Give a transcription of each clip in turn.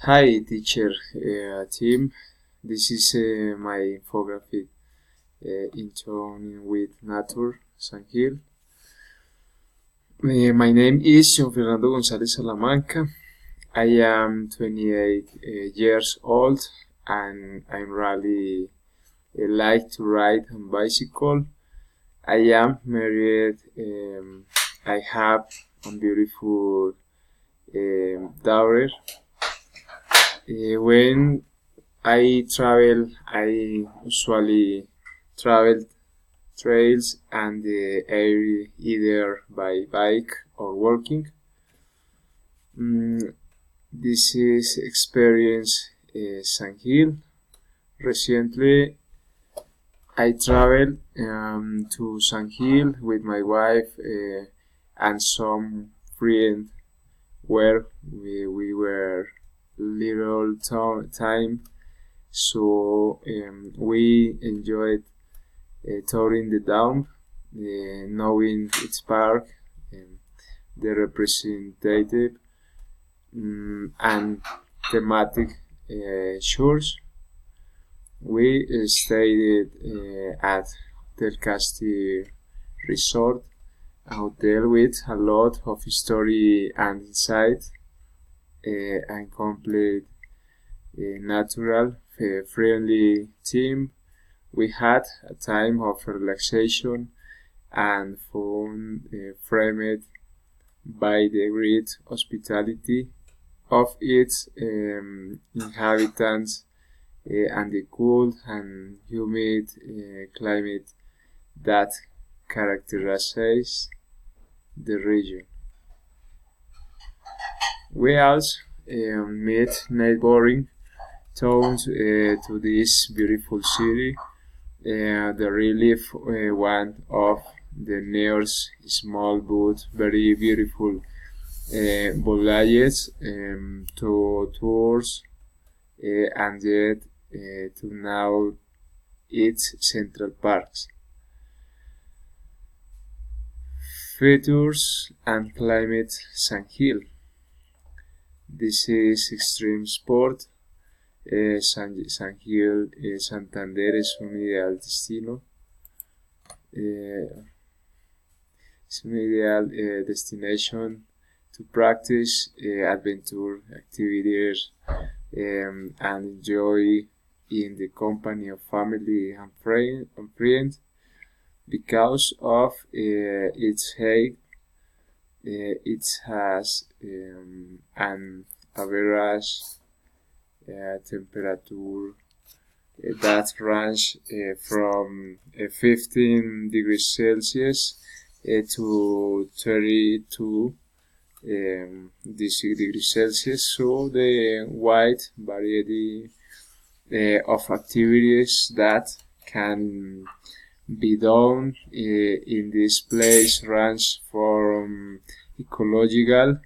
Hi, teacher team. This is my infographic in tune with nature, San Gil. My name is John Fernando González Salamanca. I am 28 years old and I really like to ride on bicycle. I am married. I have a beautiful daughter. When I travel, I usually travel trails and the area either by bike or walking. This is experience San Gil. Recently, I traveled to San Gil with my wife and some friends where we were little time, so we enjoyed touring the dome, knowing its park, the representative and thematic tours. We stayed at Hotel Casti Resort, a hotel with a lot of history and insight, and complete natural, friendly team. We had a time of relaxation and fun framed by the great hospitality of its inhabitants and the cool and humid climate that characterizes the region. We also met neighboring towns to this beautiful city. The relief one of the nearest small but very beautiful villages to tours and yet to now its central parks. Features and climate San Gil. This is extreme sport. San Gil, Santander es un ideal destino. Es un ideal destination to practice adventure activities and enjoy in the company of family and friends because of its height. It has an average temperature that range from 15 degrees Celsius to 32 degrees Celsius. So the wide variety of activities that can be done in this place range from ecological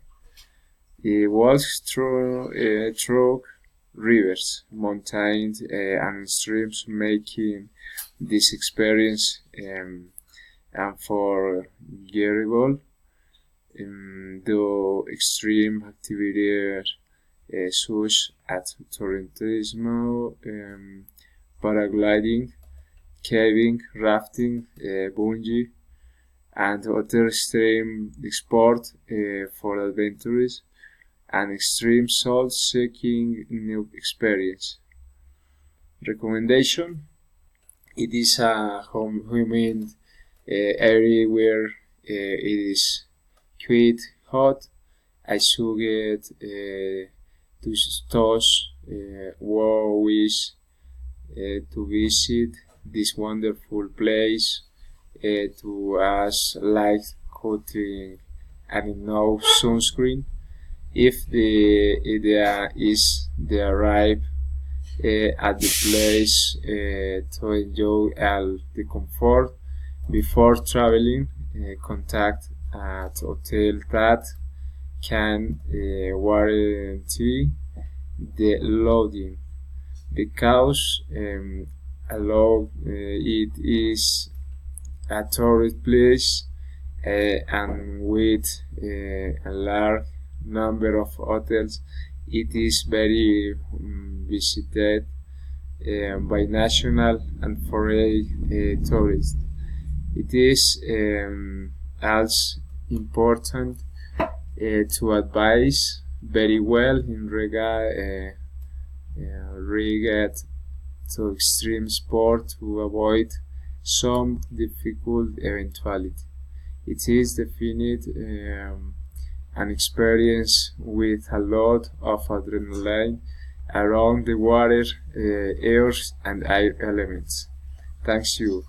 walks through rivers, mountains, and streams, making this experience unforgettable. The extreme activities such as tourism, paragliding, caving, rafting, bungee, and other extreme sport for adventurers and extreme soul-seeking new experience. Recommendation: it is a humid area where it is quite hot. I suggest to those who wish to visit this wonderful place to us light coating and no sunscreen. If the idea is to arrive at the place to enjoy the comfort before traveling, contact at hotel that can guarantee the lodging because although it is a tourist place and with a large number of hotels, It is very visited by national and foreign tourists. It is also important to advise very well in regard to extreme sport to avoid some difficult eventuality. It is defined an experience with a lot of adrenaline around the water, air, and air elements. Thanks you.